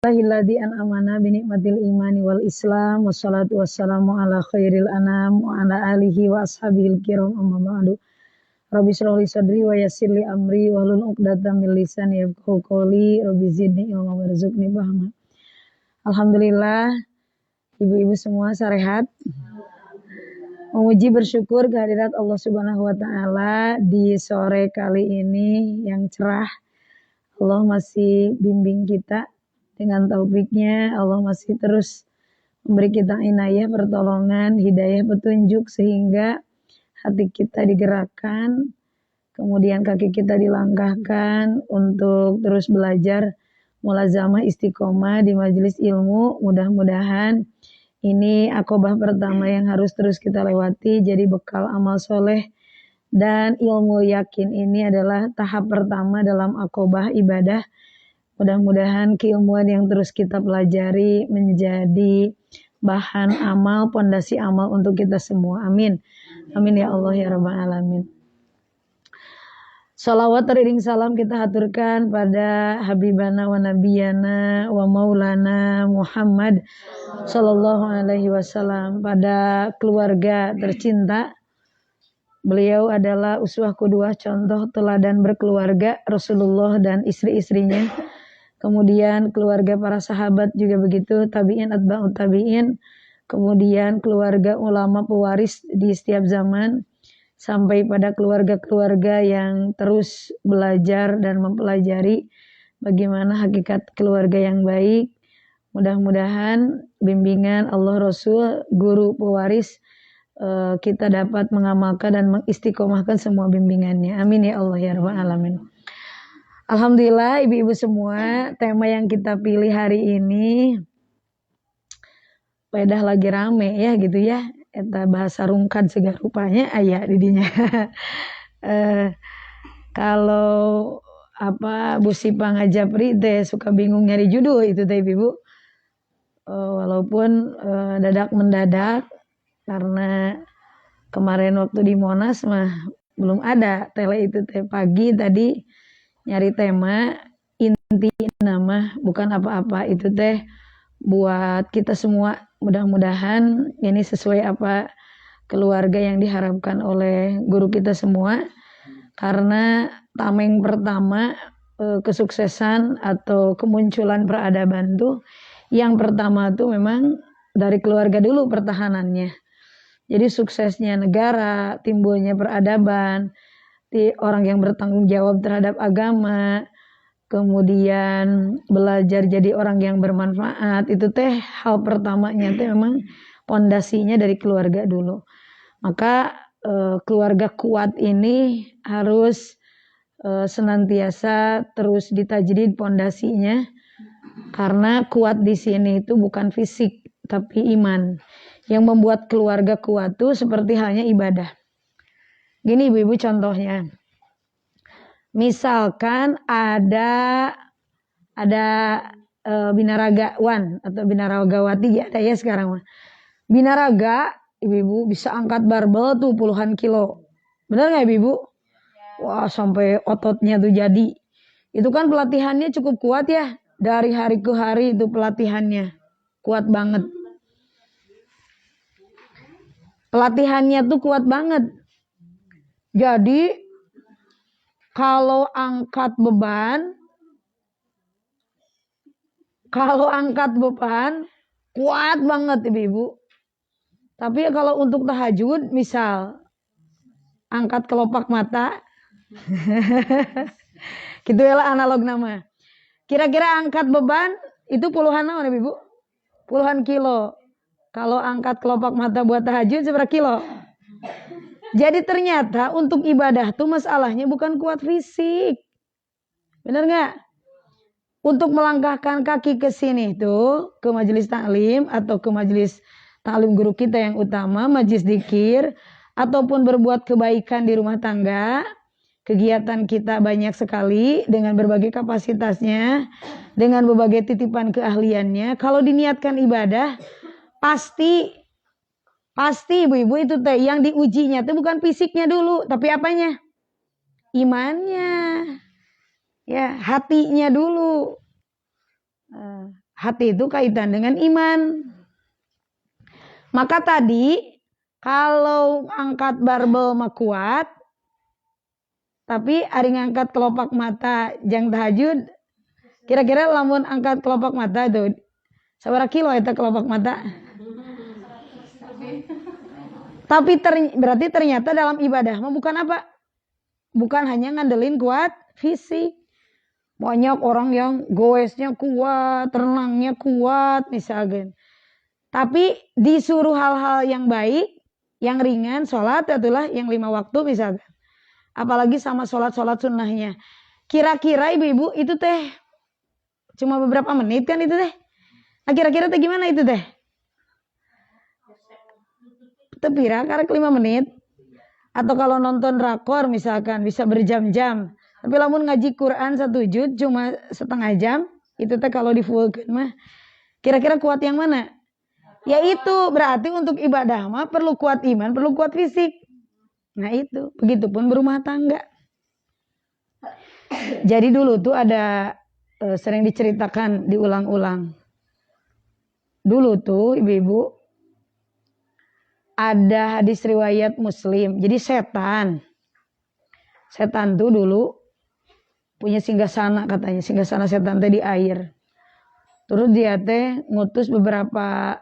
Alhamdulillahilladzi an'amana bi ni'matil imani wal islam wassalatu wassalamu ala khairil anam wa ala alihi wa ashabihil kiram amma ba'du. Rabbi shrah li sadri wa yassir li amri wahlul 'uqdatam min lisani yafqahu qawli. Rabbi zidni ilma warzuqni fahma. Alhamdulillah, ibu-ibu semua sehat. Memuji bersyukur kehadirat Allah Subhanahu wa taala di sore kali ini yang cerah. Allah masih bimbing kita dengan taufiknya. Allah masih terus memberi kita inayah, pertolongan, hidayah, petunjuk sehingga hati kita digerakkan, kemudian kaki kita dilangkahkan untuk terus belajar mulazamah istiqomah di majelis ilmu. Mudah-mudahan ini akobah pertama yang harus terus kita lewati, jadi bekal amal soleh dan ilmu yakin. Ini adalah tahap pertama dalam akobah ibadah. Mudah-mudahan keilmuan yang terus kita pelajari menjadi bahan amal, pondasi amal untuk kita semua. Amin. Amin ya Allah ya Rabbal Alamin. Salawat teriring salam kita haturkan pada Habibana wa Nabiyana wa Maulana Muhammad Sallallahu Alaihi Wasallam, pada keluarga tercinta. Beliau adalah uswah qudwah, contoh teladan berkeluarga Rasulullah dan istri-istrinya. Kemudian keluarga para sahabat juga begitu, tabi'in, atba'ut tabi'in. Kemudian keluarga ulama pewaris di setiap zaman, sampai pada keluarga-keluarga yang terus belajar dan mempelajari bagaimana hakikat keluarga yang baik. Mudah-mudahan bimbingan Allah Rasul, guru pewaris, kita dapat mengamalkan dan mengistiqomahkan semua bimbingannya. Amin ya Allah ya Rabbal Alamin. Alhamdulillah ibu-ibu semua, tema yang kita pilih hari ini pedah lagi rame ya gitu ya. Eta bahasa rungkad segala rupanya aya didinya. Kalau Bu Sipa Ngajapri teh suka bingung nyari judul itu teh ibu. Walaupun dadak mendadak karena kemarin waktu di Monas mah belum ada tele itu teh, pagi tadi nyari tema, inti nama bukan apa-apa itu teh buat kita semua. Mudah-mudahan ini sesuai apa keluarga yang diharapkan oleh guru kita semua, karena tameng pertama kesuksesan atau kemunculan peradaban tuh yang pertama tuh memang dari keluarga dulu pertahanannya. Jadi suksesnya negara, timbulnya peradaban, orang yang bertanggung jawab terhadap agama, kemudian belajar jadi orang yang bermanfaat, itu teh hal pertamanya teh memang pondasinya dari keluarga dulu. Maka keluarga kuat ini harus senantiasa terus ditajdid pondasinya, karena kuat di sini itu bukan fisik tapi iman. Yang membuat keluarga kuat tuh seperti halnya ibadah. Gini ibu-ibu contohnya. Misalkan ada binaragawan atau binaragawati ya, ada ya sekarang mah. Binaraga ibu-ibu bisa angkat barbel tuh puluhan kilo. Benar nggak ibu-ibu? Wah, sampai ototnya tuh jadi. Itu kan pelatihannya cukup kuat ya. Dari hari ke hari itu pelatihannya kuat banget. Pelatihannya tuh kuat banget. Jadi kalau angkat beban kuat banget ibu-ibu. Tapi kalau untuk tahajud misal angkat kelopak mata gitu ya analog nama. Kira-kira angkat beban itu puluhan naon ibu? Puluhan kilo. Kalau angkat kelopak mata buat tahajud seberapa kilo? Jadi ternyata untuk ibadah tuh masalahnya bukan kuat fisik. Benar nggak? Untuk melangkahkan kaki ke sini tuh, ke majelis taklim atau ke majelis taklim guru kita yang utama, majelis dzikir, ataupun berbuat kebaikan di rumah tangga, kegiatan kita banyak sekali dengan berbagai kapasitasnya, dengan berbagai titipan keahliannya. Kalau diniatkan ibadah, pasti ibu-ibu itu teh yang diujinya tuh bukan fisiknya dulu, tapi apanya? Imannya. Ya, hatinya dulu. Hati itu kaitan dengan iman. Maka tadi kalau angkat barbel mah kuat, tapi ari ngangkat kelopak mata jang tahajud, kira-kira lamun angkat kelopak mata itu sabaraha kilo eta kelopak mata? Tapi berarti ternyata dalam ibadah mah bukan apa? Bukan hanya ngandelin kuat fisik. Banyak orang yang goesnya kuat, renangnya kuat misalkan. Tapi disuruh hal-hal yang baik, yang ringan, sholat itulah yang 5 waktu misalkan. Apalagi sama sholat-sholat sunnahnya. Kira-kira ibu-ibu itu teh cuma beberapa menit kan itu teh. Nah kira-kira teh gimana itu teh? Tepira karek 5 menit. Atau kalau nonton drakor misalkan bisa berjam-jam. Tapi lamun ngaji Quran 1 juz cuma setengah jam. Itu teh kalau di fullkeun mah. Kira-kira kuat yang mana? Ya itu berarti untuk ibadah mah perlu kuat iman, perlu kuat fisik. Nah itu, begitupun berumah tangga. Jadi dulu tuh ada sering diceritakan diulang-ulang. Dulu tuh ibu-ibu ada hadis riwayat Muslim. Jadi setan tuh dulu punya singgasana katanya. Singgasana setan teh di air. Terus dia teh ngutus beberapa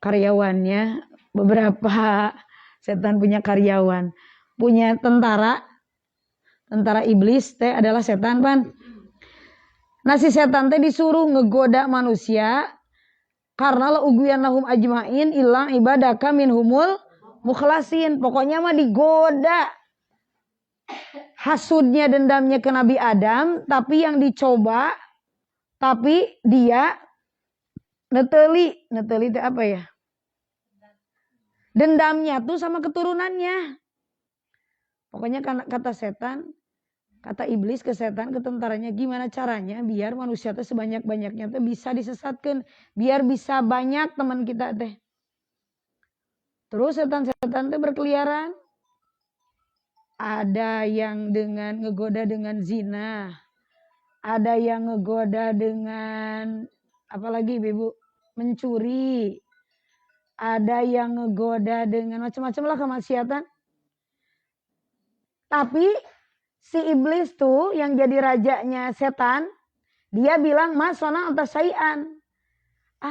karyawannya, beberapa setan punya karyawan, punya tentara iblis teh adalah setan pan. Nah si setan teh disuruh ngegoda manusia karena la uguyan lahum ajmain ilang ibadaka minhumul mukhlasin. Pokoknya mah digoda. Hasudnya dendamnya ke Nabi Adam, tapi yang dicoba, tapi dia neteli itu apa ya? Dendamnya tuh sama keturunannya. Pokoknya kata setan, kata iblis ke setan, ke tentaranya, gimana caranya biar manusia teh sebanyak-banyaknya teh bisa disesatkan, biar bisa banyak teman kita teh. Terus setan-setan teh berkeliaran. Ada yang dengan ngegoda dengan zina. Ada yang ngegoda dengan apalagi ibu mencuri. Ada yang ngegoda dengan macam-macam lah kemaksiatan. Tapi si iblis tuh yang jadi rajanya setan, dia bilang mas sona antas sayan.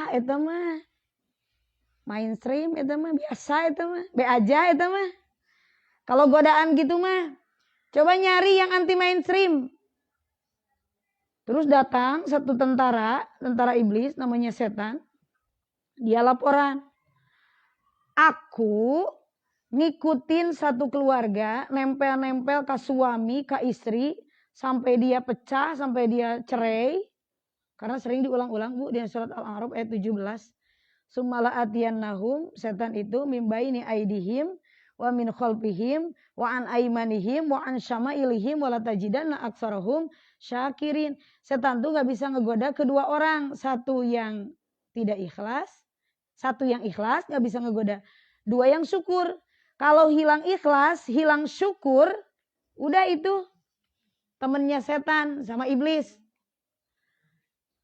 Itu mah mainstream, itu mah biasa, itu mah be aja, itu mah. Kalau godaan gitu mah, coba nyari yang anti mainstream. Terus datang satu tentara iblis namanya setan. Dia laporan. Aku ngikutin satu keluarga, nempel-nempel ke suami, ke istri, sampai dia pecah, sampai dia cerai. Karena sering diulang-ulang Bu, di surat Al-A'raf ayat 17. Sumala atiyan nahum, setan itu mimbaini aidihim, wa min khalfihim wa an aimanihim wa an syama'ilihim wa latajidanna aktsarahum syakirin. Setan tuh gak bisa ngegoda kedua orang, satu yang tidak ikhlas, satu yang ikhlas gak bisa ngegoda, dua yang syukur. Kalau hilang ikhlas, hilang syukur, udah itu temennya setan sama iblis.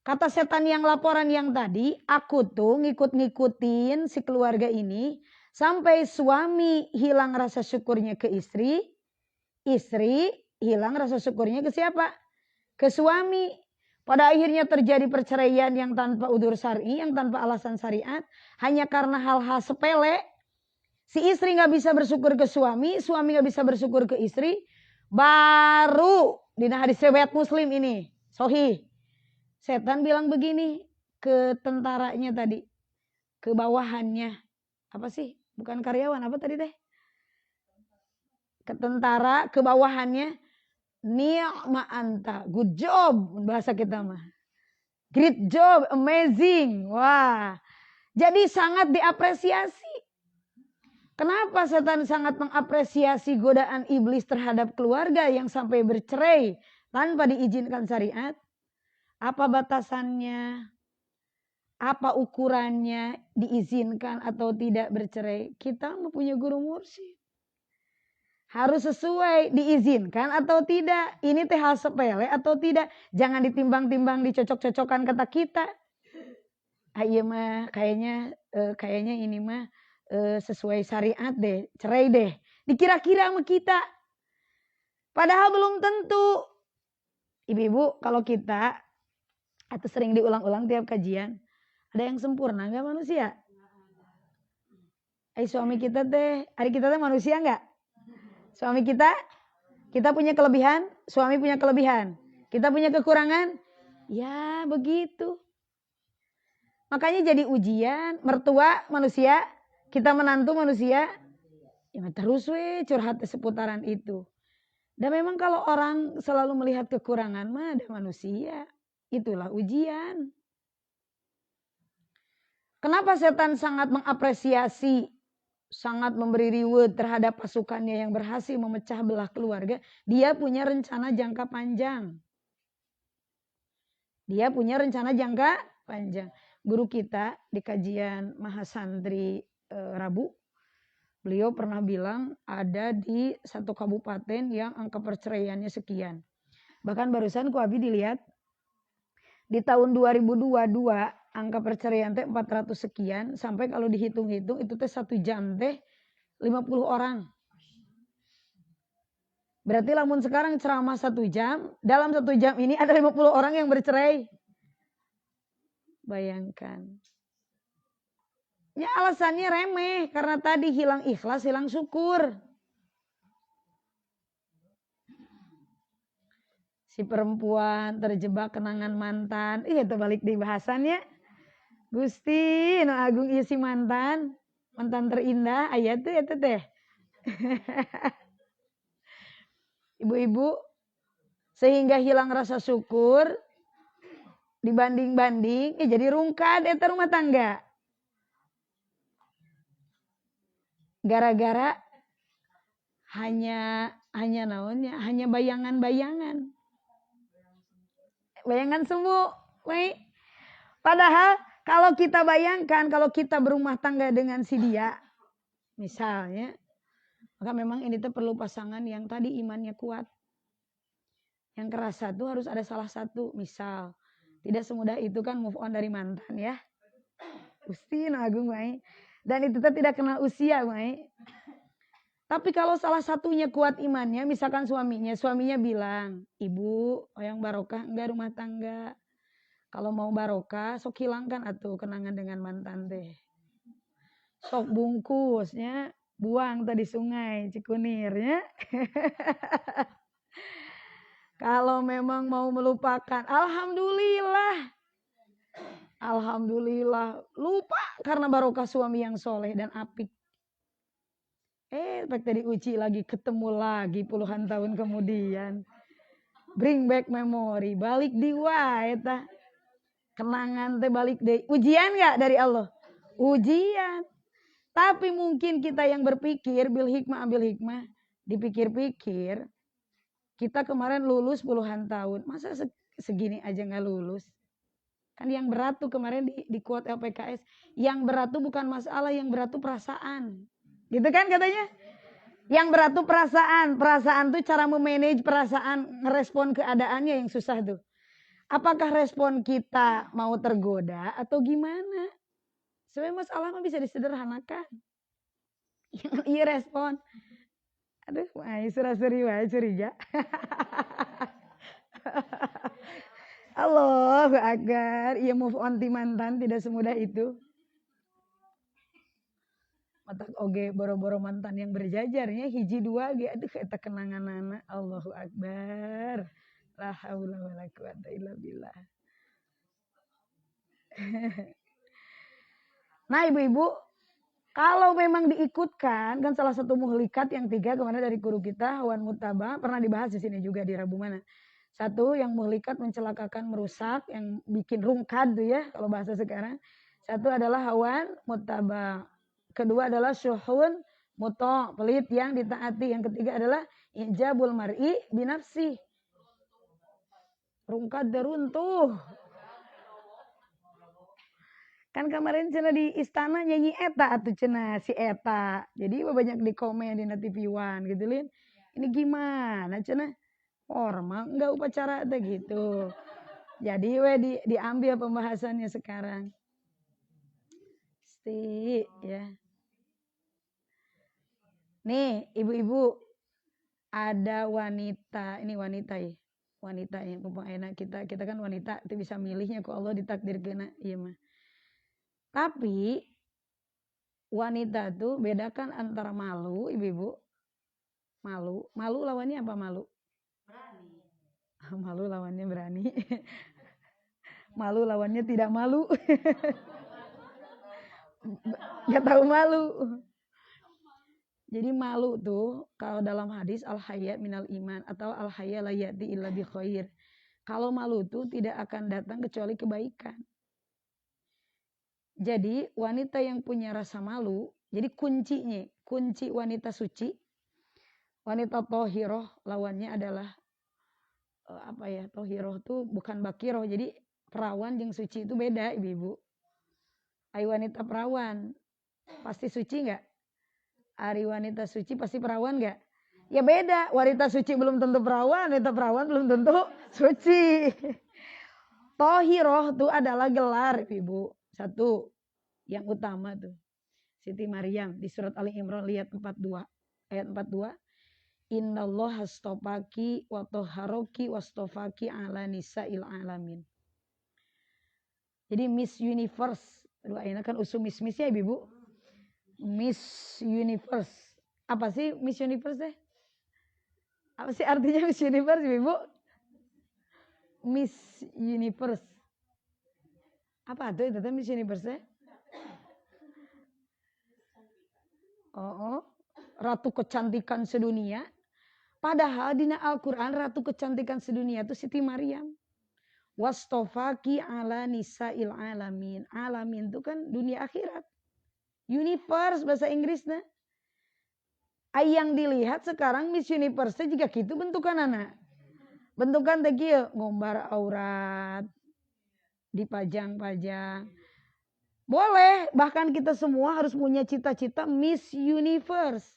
Kata setan yang laporan yang tadi, aku tuh ngikut-ngikutin si keluarga ini sampai suami hilang rasa syukurnya ke istri, istri hilang rasa syukurnya ke siapa? Ke suami. Pada akhirnya terjadi perceraian yang tanpa udzur syar'i, yang tanpa alasan syariat, hanya karena hal-hal sepele. Si istri gak bisa bersyukur ke suami, suami gak bisa bersyukur ke istri. Baru di hadis riwayat Muslim ini, sahih. Setan bilang begini ke tentaranya tadi, ke bawahannya. Apa sih? Bukan karyawan, apa tadi teh? Ke tentara, ke bawahannya. Ni'ma anta, good job bahasa kita mah. Great job, amazing. Wah. Jadi sangat diapresiasi. Kenapa setan sangat mengapresiasi godaan iblis terhadap keluarga yang sampai bercerai tanpa diizinkan syariat? Apa batasannya? Apa ukurannya? Diizinkan atau tidak bercerai? Kita mempunyai guru mursyid. Harus sesuai, diizinkan atau tidak. Ini teh hal sepele atau tidak. Jangan ditimbang-timbang, dicocok-cocokkan kata kita. Iya mah kayaknya ini mah sesuai syariat deh, cerai deh. Dikira-kira sama kita. Padahal belum tentu. Ibu-ibu, kalau kita atau sering diulang-ulang tiap kajian, ada yang sempurna nggak manusia? Suami kita teh, adik kita teh manusia nggak? Suami kita punya kelebihan, suami punya kelebihan. Kita punya kekurangan, ya begitu. Makanya jadi ujian, mertua manusia, kita menantu manusia, ya terus curhat seputaran itu. Dan memang kalau orang selalu melihat kekurangan mah ada manusia, itulah ujian. Kenapa setan sangat mengapresiasi, sangat memberi reward terhadap pasukannya yang berhasil memecah belah keluarga? Dia punya rencana jangka panjang. Dia punya rencana jangka panjang. Guru kita di kajian Mahasantri Rabu, beliau pernah bilang ada di satu kabupaten yang angka perceraiannya sekian. Bahkan barusan ku Abi dilihat di tahun 2022 angka perceraian teh 400 sekian, sampai kalau dihitung-hitung itu teh 1 jam teh 50 orang. Berarti lamun sekarang ceramah 1 jam, dalam 1 jam ini ada 50 orang yang bercerai. Bayangkan. Ya alasannya remeh, karena tadi hilang ikhlas, hilang syukur. Si perempuan terjebak kenangan mantan. Itu balik di bahasannya. Gusti, no agung isi mantan. Mantan terindah, ayat tuh itu teh. Ibu-ibu, sehingga hilang rasa syukur, dibanding-banding, jadi rungkad eta rumah tangga. Gara-gara hanya naonnya, hanya bayangan-bayangan. Bayangan semu. Padahal kalau kita bayangkan, kalau kita berumah tangga dengan si dia, misalnya, maka memang ini tuh perlu pasangan yang tadi imannya kuat. Yang kerasa tuh harus ada salah satu. Misal, tidak semudah itu kan move on dari mantan ya. Gusti agung Mai. Dan itu tuh tidak kenal usia Mai. Tapi kalau salah satunya kuat imannya, misalkan suaminya bilang, ibu, yang barokah enggak rumah tangga. Kalau mau barokah, sok hilangkan atuh kenangan dengan mantan teh. Sok bungkusnya, buang tadi sungai Cikunirnya. Kalau memang mau melupakan, alhamdulillah. Alhamdulillah. Lupa karena barokah suami yang soleh dan apik. Pak tadi uji lagi, ketemu lagi puluhan tahun kemudian. Bring back memory, balik di wae kenangan teh balik deh. Ujian gak dari Allah? Ujian. Tapi mungkin kita yang berpikir, bil hikmah ambil hikmah, dipikir-pikir, kita kemarin lulus puluhan tahun, masa segini aja gak lulus? Kan yang berat tuh kemarin di quote LPKS, yang berat tuh bukan masalah, yang berat tuh perasaan. Gitu kan katanya? Yang berat tuh perasaan. Perasaan tuh cara memanage perasaan, ngerespon keadaannya yang susah tuh. Apakah respon kita mau tergoda atau gimana? Sebenarnya masalah mah bisa disederhanakan. Iya respon. Aduh, surah-suri wae curiga. Allahu Akbar. Iya move on ti mantan tidak semudah itu. Matak oge boro-boro mantan yang berjajarnya hiji dua ge aduh eta kenanganana. Allahu Akbar. La haula wala quwata illa billah. Nah ibu-ibu, kalau memang diikutkan, kan salah satu muhlikat yang 3 kemana dari guru kita, hawan muttaba, pernah dibahas di sini juga di Rabu mana. Satu yang muhlikat mencelakakan, merusak, yang bikin rungkad tuh ya, kalau bahasa sekarang. Satu adalah hawan muttaba. Kedua adalah syuhun muto, pelit yang ditaati. Yang ketiga adalah ijabul mar'i binafsi. Rungkad deruntuh. Kan kemarin cina di istana nyanyi eta atau cina si eta. Jadi banyak di komen di TV One gitu Lin. Ini gimana cina? Formal enggak upacara ada gitu. Jadi diambil pembahasannya sekarang. pasti ya. Nih ibu-ibu, ada wanita, ini wanita ya, wanita ya, mumpung enak kita kan wanita itu bisa milihnya kok Allah ditakdir kena, iya mah. Tapi wanita tuh bedakan antara malu, ibu-ibu, malu lawannya apa malu? Berani. Malu lawannya berani. Malu lawannya tidak malu. Gak tahu malu. Jadi malu tuh kalau dalam hadis al-haya minal iman atau al-haya la yati illa bi khair. Kalau malu tuh tidak akan datang kecuali kebaikan. Jadi wanita yang punya rasa malu, jadi kunci wanita suci, wanita tohiroh lawannya adalah apa ya, tohiroh tuh bukan bakiroh, jadi perawan yang suci itu beda ibu-ibu. Ai wanita perawan pasti suci nggak? Ari wanita suci pasti perawan nggak? Ya beda, wanita suci belum tentu perawan, wanita perawan belum tentu suci. Tohiroh itu adalah gelar, ibu. Satu, yang utama tuh. Siti Maryam di surat Ali Imran lihat 42, ayat 42. Innallaha astofaki wa toharoki wastofaki ala nisa'il alamin. Jadi Miss Universe, aduh enak kan usul Miss ya ibu. Miss Universe. Apa sih Miss Universe deh? Apa sih artinya Miss Universe, ibu? Miss Universe. Apa tuh itu Miss Universe deh? Oh, ratu kecantikan sedunia. Padahal di Al-Quran ratu kecantikan sedunia itu Siti Maryam. Wastofaki ala nisa'il alamin. Alamin itu kan dunia akhirat. Universe bahasa Inggrisnya. Yang dilihat sekarang Miss Universe juga gitu bentukan anak. Bentukan tadi ngombar aurat, dipajang-pajang. Boleh, bahkan kita semua harus punya cita-cita Miss Universe.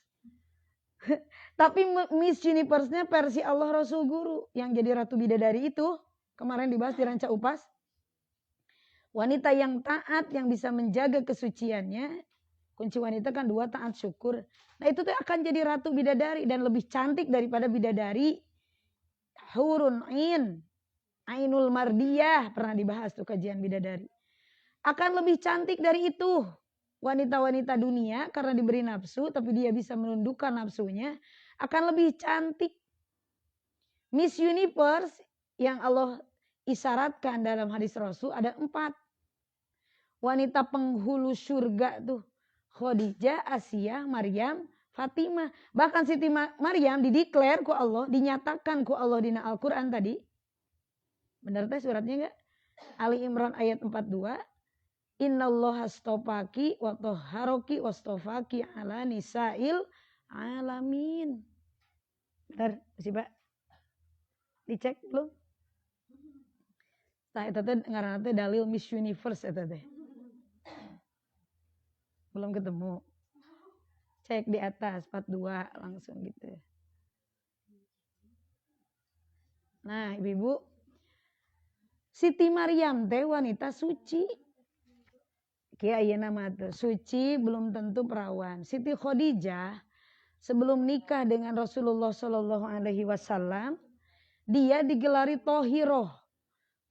Tapi Miss Universe-nya versi Allah Rasul Guru yang jadi Ratu Bidadari itu kemarin dibahas di Ranca Upas. Wanita yang taat yang bisa menjaga kesuciannya. Kunci wanita kan dua, taat syukur. Nah itu tuh akan jadi Ratu Bidadari dan lebih cantik daripada bidadari. Hurun Ain. Ainul Mardiyah pernah dibahas tuh kajian bidadari. Akan lebih cantik dari itu. Wanita-wanita dunia karena diberi nafsu tapi dia bisa menundukkan nafsunya. Akan lebih cantik. Miss Universe yang Allah isyaratkan dalam hadis Rasul ada 4. Wanita penghulu surga tuh. Khadijah, Asiyah, Maryam, Fatimah. Bahkan Siti Maryam dideklar ku Allah, dinyatakan ku Allah di Al-Quran tadi. Benar teh suratnya enggak? Ali Imran ayat 42. Innallaha astofaki wa toharoki wastofaki ala nisa'il alamin. Benar sih Pak? Dicek belum? Nah itu teh ngaranna teh dalil Miss Universe eta teh. Belum ketemu. Cek di atas 42 langsung gitu. Nah, ibu-ibu, Siti Maryam teh wanita suci. Kia ieu nama tuh, suci belum tentu perawan. Siti Khadijah sebelum nikah dengan Rasulullah Shallallahu alaihi wasallam, dia digelari tohiroh.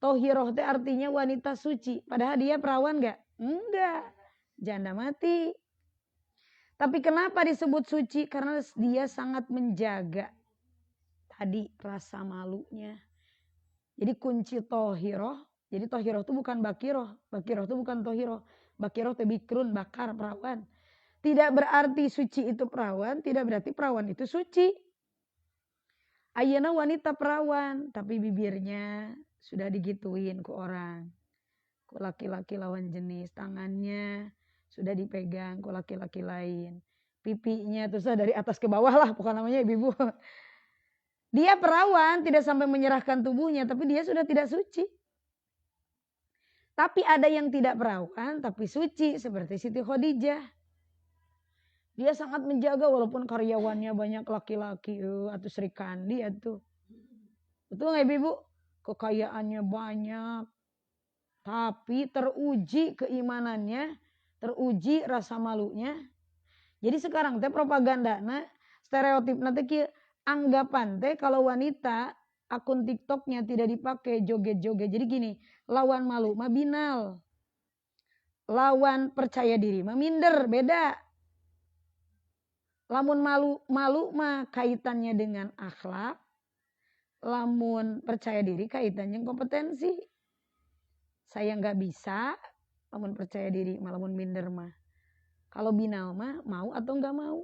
Tohiroh teh artinya wanita suci. Padahal dia perawan enggak? Enggak. Janda mati. Tapi kenapa disebut suci? Karena dia sangat menjaga tadi rasa malunya. Jadi kunci tohiroh. Jadi tohiroh itu bukan bakiroh. Bakiroh itu bukan tohiroh. Bakiroh itu bikrun, bakar, perawan. Tidak berarti suci itu perawan. Tidak berarti perawan itu suci. Ayeuna wanita perawan. Tapi bibirnya sudah digituin ke orang. Ke laki-laki lawan jenis. Tangannya sudah dipegang ke laki-laki lain. Pipinya terus dari atas ke bawah lah. Bukan namanya ibu-ibu. Dia perawan tidak sampai menyerahkan tubuhnya. Tapi dia sudah tidak suci. Tapi ada yang tidak perawan tapi suci. Seperti Siti Khadijah. Dia sangat menjaga walaupun karyawannya banyak laki-laki. Atau Sri Kandi itu. Betul gak ibu? Kekayaannya banyak. Tapi teruji keimanannya. teruji rasa malunya. Jadi sekarang teh propaganda stereotip nanti anggapan teh kalau wanita akun TikToknya tidak dipakai joget-joget. Jadi gini, lawan malu mah binal. Lawan percaya diri mah minder, beda. Lamun malu mah kaitannya dengan akhlak. Lamun percaya diri kaitannya kompetensi. Saya nggak bisa, lamun percaya diri, lamun minder mah. Kalau binal mah mau atau nggak mau.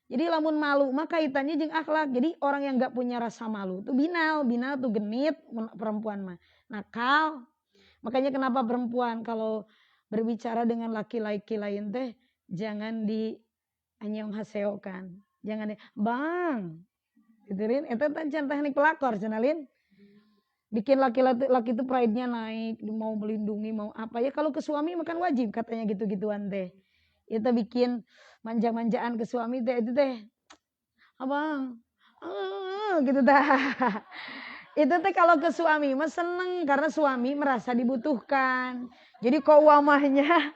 Jadi lamun malu mah kaitannya jeung akhlak. Jadi orang yang nggak punya rasa malu tuh binal tuh genit perempuan mah. Nakal. Makanya kenapa perempuan kalau berbicara dengan laki-laki lain teh jangan di anyong haseo kan. Jangan bang. Gitu Rin, itu kan teknik pelakor cenalin. Bikin laki-laki itu pride-nya naik, mau melindungi, mau apa ya. Kalau ke suami makan wajib katanya gitu-gituan teh. Itu bikin manja-manjaan ke suami teh itu teh. Abang, gitu dah. Itu teh kalau ke suami mah seneng karena suami merasa dibutuhkan. Jadi kawamahnya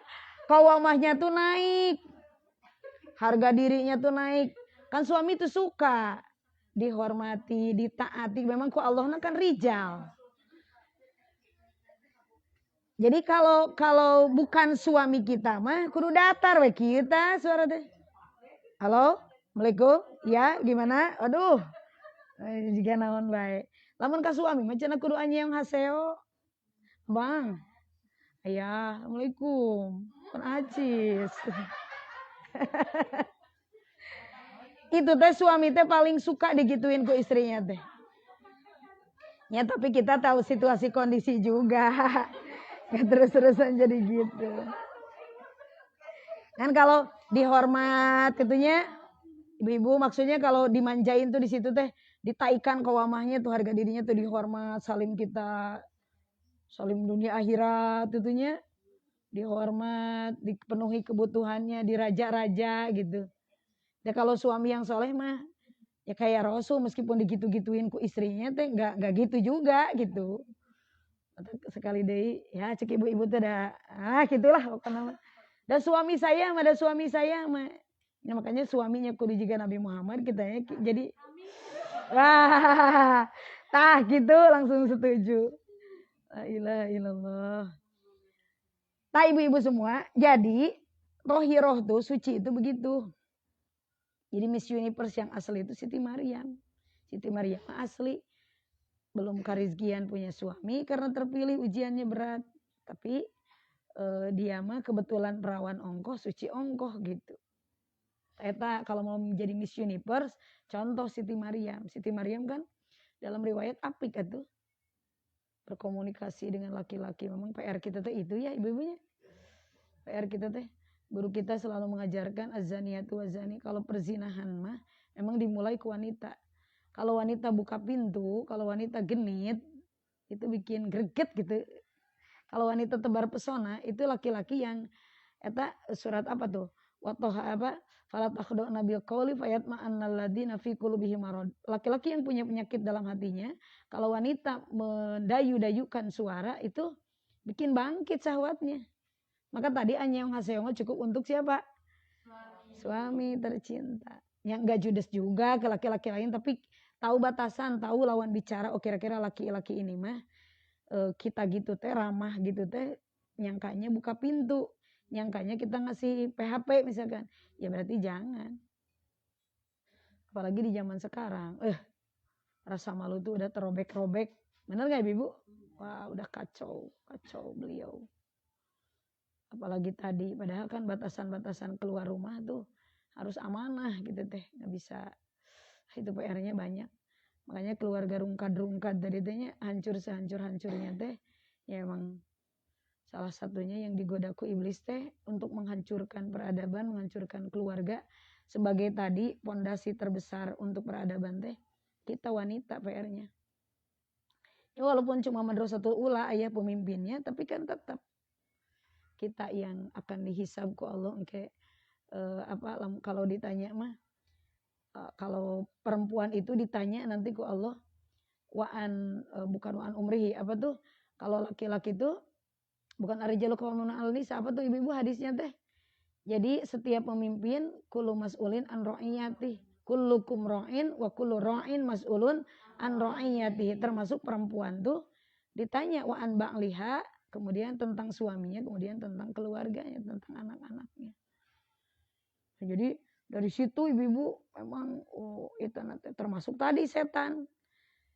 tuh naik. Harga dirinya tuh naik. Kan suami tuh suka dihormati, ditaati. Memang ku Allah kan rijal. Jadi kalau bukan suami kita mah kudu datar we kita suara teh. Halo? Assalamualaikum. Ya, gimana? Aduh. Jika naon baik. Lamun ka suami mah cenah kudu anyang haseo. Bang. Ya, Assalamualaikum. Pun acis. Itu teh suami teh paling suka digituin ku istrinya teh. Ya tapi kita tahu situasi kondisi juga. Gak terus-terusan jadi gitu. Kan kalau dihormat itunya ibu-ibu maksudnya kalau dimanjain tuh di situ teh ditaikan kawamahnya tuh harga dirinya tuh dihormat, salim dunia akhirat itunya dihormat, dipenuhi kebutuhannya, diraja-raja gitu. Ya kalau suami yang soleh mah ya kayak Rasul meskipun digitu-gituin ku istrinya teh nggak gitu juga gitu. Sekali deh ya cek ibu-ibu tuh dah gitulah pokoknya. Dan suami saya mah ya, makanya suaminya kudu juga Nabi Muhammad kita ya jadi wah tah gitu langsung setuju. La ilaha illallah. Nah ibu-ibu semua, jadi rohiroh tuh suci itu begitu. Jadi Miss Universe yang asli itu Siti Maryam. Siti Maryam asli. Belum karizkian punya suami karena terpilih ujiannya berat. Tapi dia mah kebetulan perawan ongkoh, suci ongkoh gitu. Eta kalau mau menjadi Miss Universe, contoh Siti Maryam. Siti Maryam kan dalam riwayat apik itu. Berkomunikasi dengan laki-laki. Memang PR kita tuh itu ya ibu-ibunya. PR kita teh. Guru kita selalu mengajarkan azaniyatu wazani. Kalau perzinahan mah memang dimulai ke wanita. Kalau wanita buka pintu, kalau wanita genit, itu bikin greget gitu. Kalau wanita tebar pesona, itu laki-laki yang eta surat apa tuh? Watoha apa? Falat akhda'na bil qawli fayatma'annal ladzina fi qulubihim marad. Laki-laki yang punya penyakit dalam hatinya, kalau wanita mendayu-dayukan suara itu bikin bangkit syahwatnya. Maka tadi anyong haseongo cukup untuk siapa? Suami tercinta. Yang enggak judes juga ke laki-laki lain, tapi tahu batasan, tahu lawan bicara. Oh kira-kira laki-laki ini mah kita gitu teh ramah gitu teh, nyangkanya buka pintu, nyangkanya kita ngasih PHP misalkan, ya berarti jangan. Apalagi di zaman sekarang, rasa malu tuh udah terobek-robek, bener gak ibu? Wah udah kacau beliau. Apalagi tadi, padahal kan batasan-batasan keluar rumah tuh harus amanah gitu teh, nggak bisa, itu PR-nya banyak. Makanya keluarga rungkad tadi tehnya hancur sehancur-hancurnya teh, ya emang salah satunya yang digodaku iblis teh untuk menghancurkan peradaban, menghancurkan keluarga. Sebagai tadi pondasi terbesar untuk peradaban teh, kita wanita PR-nya. Ya, walaupun cuma madrasatul ula ayah pemimpinnya, tapi kan tetap kita yang akan dihisab ku Allah kalau ditanya mah kalau perempuan itu ditanya nanti ku Allah bukan wa'an umrihi apa tuh kalau laki-laki itu bukan arijalu qawwamuna 'alan nisa apa tuh ibu-ibu hadisnya teh Jadi setiap pemimpin kullu mas'ulin an ra'iyati. Kullukum ra'in wa kullu ra'in mas'ulun an ra'iyati. Termasuk perempuan tuh ditanya wa an ba'liha, kemudian tentang suaminya, kemudian tentang keluarganya, tentang anak-anaknya. Nah, jadi dari situ ibu-ibu memang itu nanti termasuk tadi setan.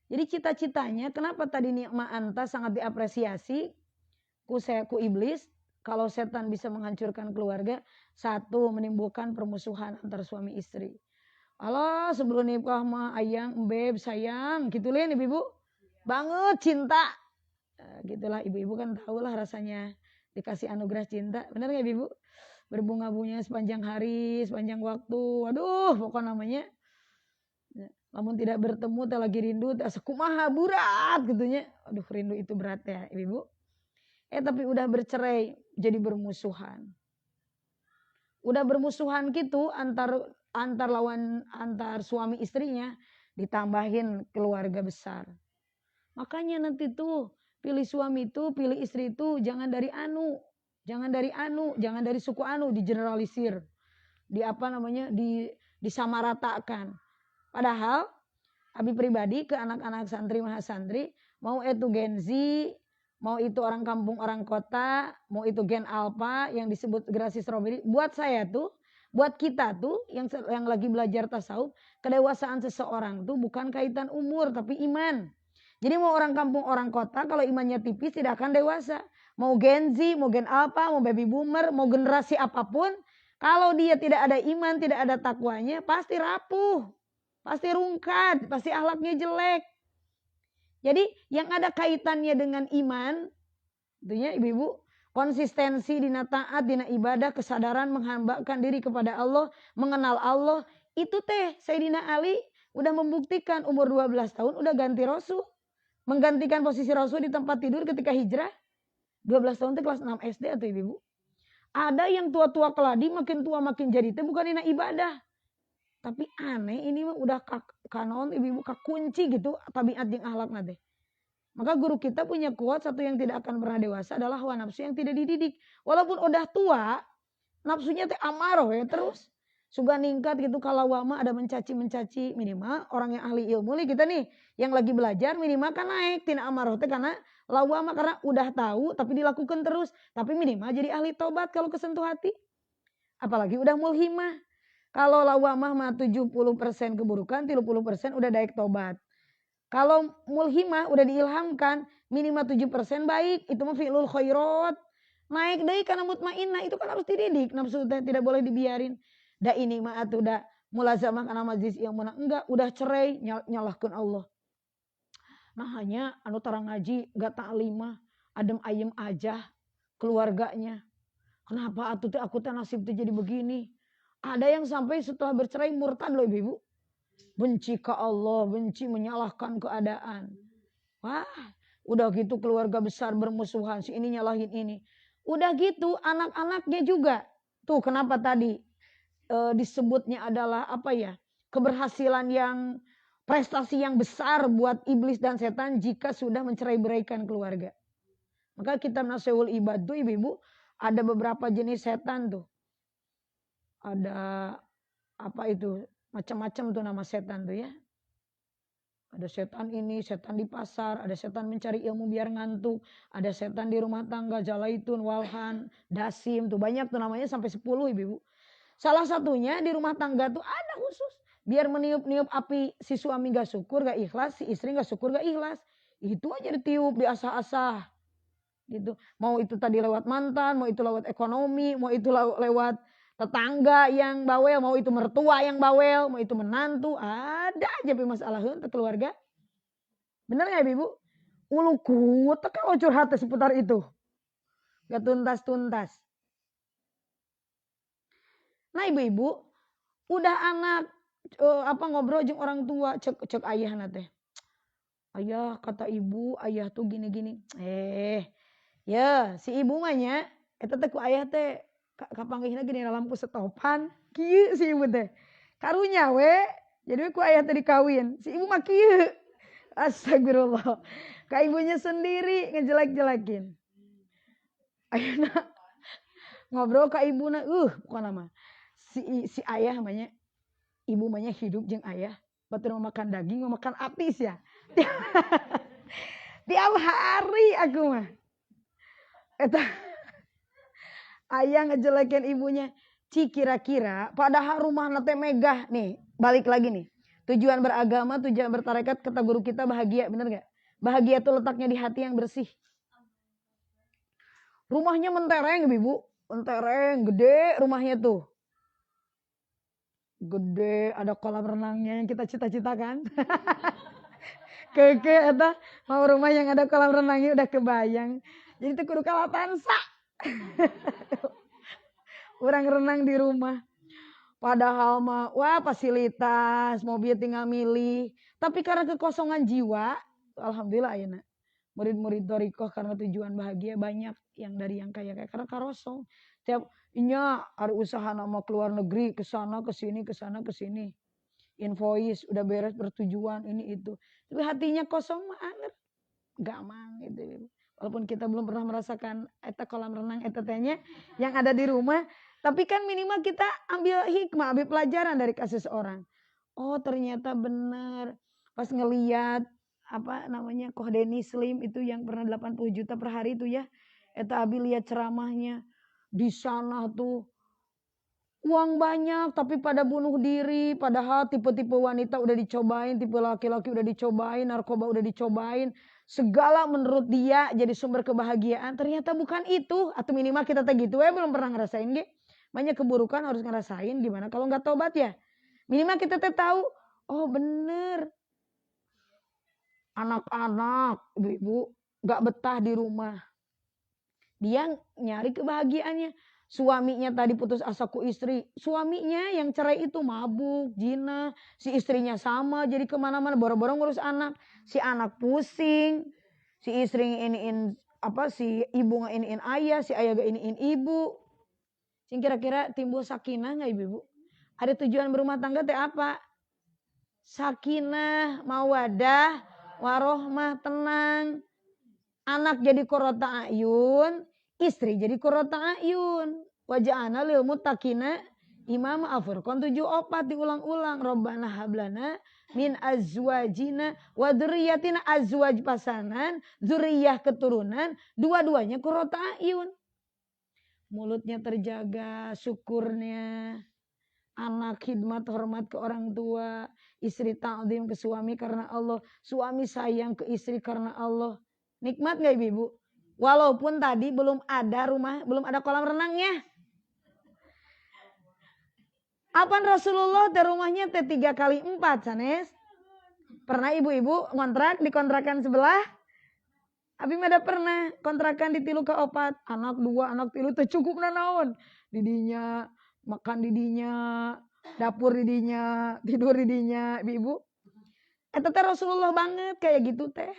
Jadi cita-citanya kenapa tadi nikmat anta sangat diapresiasi ku iblis. Kalau setan bisa menghancurkan keluarga, satu menimbulkan permusuhan antar suami istri. Allah sebelum nikah mah ayang, beb, sayang, gitulah ibu-ibu. Banget cinta. Gitulah ibu-ibu kan tahulah rasanya dikasih anugerah cinta. Benar nggak ibu? Berbunga-bunga sepanjang hari, sepanjang waktu. Waduh, pokok namanya. Namun tidak bertemu, tak lagi rindu, tak sekumaha berat gitunya. Aduh, rindu itu berat ya ibu-ibu. Tapi udah bercerai, jadi bermusuhan. Udah bermusuhan gitu antar suami istrinya, ditambahin keluarga besar. Makanya nanti tuh pilih suami itu, pilih istri itu jangan dari jangan dari suku digeneralisir. Disamaratakan. Padahal abi pribadi ke anak-anak santri mahasantri, mau itu Gen Z, mau itu orang kampung orang kota, mau itu Gen Alpha yang disebut generasi strawberry, buat kita tuh yang lagi belajar tasawuf, kedewasaan seseorang tuh bukan kaitan umur tapi iman. Jadi mau orang kampung orang kota kalau imannya tipis tidak akan dewasa. Mau Gen Z, mau Gen Alpha, mau baby boomer, mau generasi apapun, kalau dia tidak ada iman, tidak ada takwanya, pasti rapuh, pasti rungkat, pasti akhlaknya jelek. Jadi yang ada kaitannya dengan iman, tentunya ibu-ibu, konsistensi dina taat, dina ibadah, kesadaran menghambakan diri kepada Allah, mengenal Allah, itu teh Sayyidina Ali udah membuktikan umur 12 tahun udah ganti Rasul. Menggantikan posisi Rasul di tempat tidur ketika hijrah. 12 tahun itu kelas 6 SD atau ibu-ibu. Ada yang tua-tua keladi, makin tua makin jadi itu bukan dina ibadah. Tapi aneh ini mah udah kanon ibu-ibu kunci gitu tabiat yang akhlak nate. Maka guru kita punya quote, satu yang tidak akan pernah dewasa adalah hawa nafsu yang tidak dididik. Walaupun udah tua, nafsunya teh amaroh ya terus. Suka ningkat gitu kalau wama ada mencaci minimal orang yang ahli ilmu nih kita nih yang lagi belajar minimal kan naik tina amaroh teh karena lawama karena udah tahu tapi dilakukan terus. Tapi minimal jadi ahli tobat kalau kesentuh hati. Apalagi udah mulhimah. Kalau lawamah mah 70% keburukan, 30% udah daik tobat. Kalau mulhimah udah diilhamkan minimal 7% baik, itu mah fi'lul khairat. Naik deui kana mutmainnah itu kan harus dididik, nafsu tidak boleh dibiarin. Da ini mah atuh da mulazamah kana majlis yang menang enggak, udah cerai nyalahkeun Allah. Nah hanya anu tarang ngaji enggak taklimah, adem ayem aja keluarganya. Kenapa atuh teh aku teh nasib teh jadi begini? Ada yang sampai setelah bercerai murtad loh ibu. Benci ke Allah, benci menyalahkan keadaan. Wah, udah gitu keluarga besar bermusuhan, si ini nyalahin ini. Udah gitu anak-anaknya juga. Tuh kenapa tadi disebutnya adalah apa ya? Keberhasilan yang prestasi yang besar buat iblis dan setan jika sudah mencerai-beraikan keluarga. Maka kitab Nashul Ibad tuh ibu-ibu ada beberapa jenis setan tuh. Ada apa itu? Macam-macam tuh nama setan tuh ya. Ada setan ini, setan di pasar, ada setan mencari ilmu biar ngantuk, ada setan di rumah tangga, jalaitun, walhan, dasim, tuh banyak tuh namanya sampai 10 ibu-ibu. Salah satunya di rumah tangga tuh ada khusus. Biar meniup-niup api si suami gak syukur, gak ikhlas, si istri gak syukur, gak ikhlas. Itu aja ditiup, diasah-asah. Gitu. Mau itu tadi lewat mantan, mau itu lewat ekonomi, mau itu lewat tetangga yang bawel, mau itu mertua yang bawel, mau itu menantu, ada aja masalah untuk keluarga. Bener gak ibu? Ulu kutek kalau curhat seputar itu. Gak tuntas-tuntas. Nah ibu-ibu, udah anak ngobrol jeung orang tua, cek ayah nate. Ayah kata ibu, ayah tuh gini-gini. Ya si ibu mahnya, eta teh ku ayah teh kapanggihna gini dalamku setopan, kieu si ibu teh. Karunya we, jadi ku ayah teh dikawin. Si ibu mah kieu. Astagfirullah. Ka ibunya sendiri ngejelek-jelekin. Ayeuna ngobrol ke ibuna, bukan nama. Si ayah namanya, ibu namanya hidup jeung ayah. Batur makan daging, mau makan apis ya. Tiap hari aku mah. Eta ayah ngejelekin ibunya. Kira-kira padahal rumah nate megah nih. Balik lagi nih. Tujuan beragama, tujuan bertarekat, kata guru kita bahagia, bener gak? Bahagia itu letaknya di hati yang bersih. Rumahnya mentereng, ibu. Mentereng, gede rumahnya tuh. Gede, ada kolam renangnya yang kita cita-citakan. Keke, eta mau rumah yang ada kolam renangnya udah kebayang. Jadi itu kudu kalatansa. Orang renang di rumah. Padahal mah, wah fasilitas, mobil tinggal milih. Tapi karena kekosongan jiwa, alhamdulillah ayeuna. Murid-murid Dorikoh karena tujuan bahagia banyak yang dari yang kaya-kaya karena karosong. Tiap inya ada usaha nama keluar negeri, ke sana ke sini, ke sana ke sini. Invoice udah beres bertujuan ini itu. Tapi hatinya kosong mah anger. Gamang gitu. Walaupun kita belum pernah merasakan eta kolam renang eta tehnya yang ada di rumah, tapi kan minimal kita ambil hikmah, ambil pelajaran dari kasus orang. Oh, ternyata benar. Pas ngeliat apa namanya Koh Deni Slim itu yang pernah 80 juta per hari itu ya. Eta abi lihat ceramahnya di sana tuh uang banyak tapi pada bunuh diri, padahal tipe-tipe wanita udah dicobain, tipe laki-laki udah dicobain, narkoba udah dicobain, segala menurut dia jadi sumber kebahagiaan, ternyata bukan itu. Atau minimal kita teh gitu belum pernah ngerasain ge. Banyak keburukan harus ngerasain, gimana kalau nggak tobat ya. Minimal kita teh tahu, oh bener. Anak-anak, ibu-ibu gak betah di rumah. Dia nyari kebahagiaannya. Suaminya tadi putus asa ku istri. Suaminya yang cerai itu mabuk, zina. Si istrinya sama, jadi kemana-mana boro-boro ngurus anak. Si anak pusing. Si istri iniin apa? Si ibu iniin ayah, si ayah iniin ibu. Sing kira-kira timbul sakinah nggak ibu-ibu? Ada tujuan berumah tangga teh apa? Sakinah, mawadah, warohmah, tenang. Anak jadi qurrata ayun, istri jadi qurrata ayun. Waja'ana lil muttaqina imam Al-Furqan 7:4 diulang-ulang. Rabbana hablana min azwajina wa dzurriyyatina, azwaj pasangan, dzurriyyah keturunan, dua-duanya qurrata ayun. Mulutnya terjaga, syukurnya. Anak khidmat hormat ke orang tua, istri ta'zim ke suami karena Allah, suami sayang ke istri karena Allah. Nikmat gak ibu? Walaupun tadi belum ada rumah, belum ada kolam renangnya. Apaan Rasulullah teh rumahnya teh 3x4 sanes. Pernah ibu-ibu ngontrak di kontrakan sebelah? Abi mah pernah kontrakan di 3x4, anak 2, anak 3 teh cukup naon. Didinya makan didinya, dapur didinya, tidur didinya, ibu-ibu. Eta teh Rasulullah banget kayak gitu teh.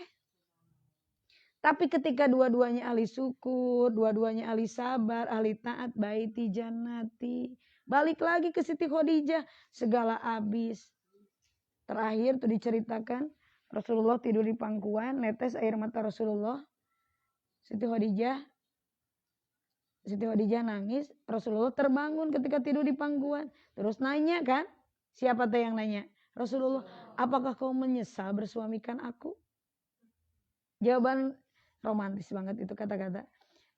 Tapi ketika dua-duanya ahli syukur, dua-duanya ahli sabar, ahli taat, baiti jannati. Balik lagi ke Siti Khadijah, segala habis. Terakhir tuh diceritakan, Rasulullah tidur di pangkuan, netes air mata Rasulullah. Siti Khadijah nangis, Rasulullah terbangun ketika tidur di pangkuan. Terus nanya kan, siapa teh yang nanya? Rasulullah, apakah kau menyesal bersuamikan aku? Jawaban romantis banget itu kata-kata.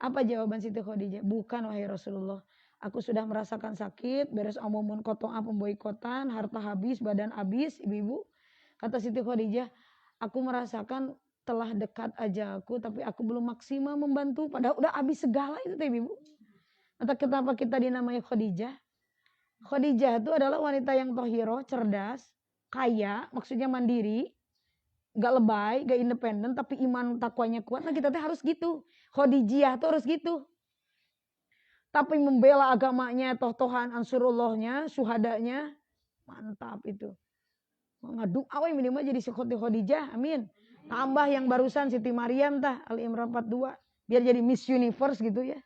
Apa jawaban Siti Khadijah? Bukan wahai Rasulullah. Aku sudah merasakan sakit, beres amumun kotong pemboikotan, harta habis, badan habis, ibu-ibu. Kata Siti Khadijah, aku merasakan telah dekat ajalku, tapi aku belum maksimal membantu. Padahal udah habis segala itu ibu-ibu. Entah kenapa kita dinamai Khadijah. Khadijah itu adalah wanita yang tohiro, cerdas, kaya, maksudnya mandiri, gak lebay, gak independen, tapi iman takwanya kuat. Nah kita tuh harus gitu. Khadijah tuh harus gitu. Tapi membela agamanya, toh-tohan ansurullahnya, suhadanya, mantap itu. Ngaduk awal minimal jadi Siti Khadijah, amin. Tambah yang barusan Siti Maryam tah, Al-Imran 42. Biar jadi Miss Universe gitu ya.